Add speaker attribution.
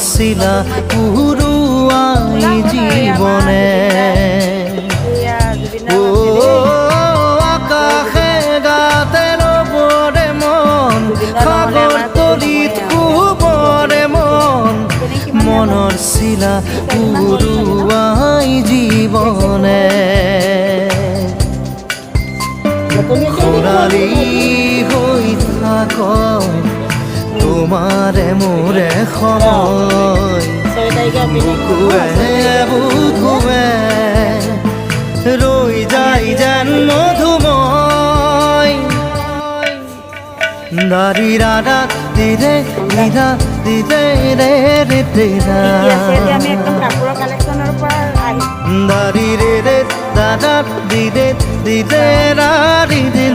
Speaker 1: শিলা পুরুয়াই জীবনে ও আকাশে গাতে রবরে মন সাগর তলিত শুবরে মন মনৰ শিলা পুরুয়াই জীবনে খৰালি হৈ থাক তোমাৰে মোৰে সময় বুকুৱে বুকুৱে ৰৈ যায় যেন মধুময় দাৰি ৰাধা দিৰে দিদা দিদে ৰে ৰে দিদা দাৰি ৰে ৰে দাদা দিদে দিদে ৰা দিদে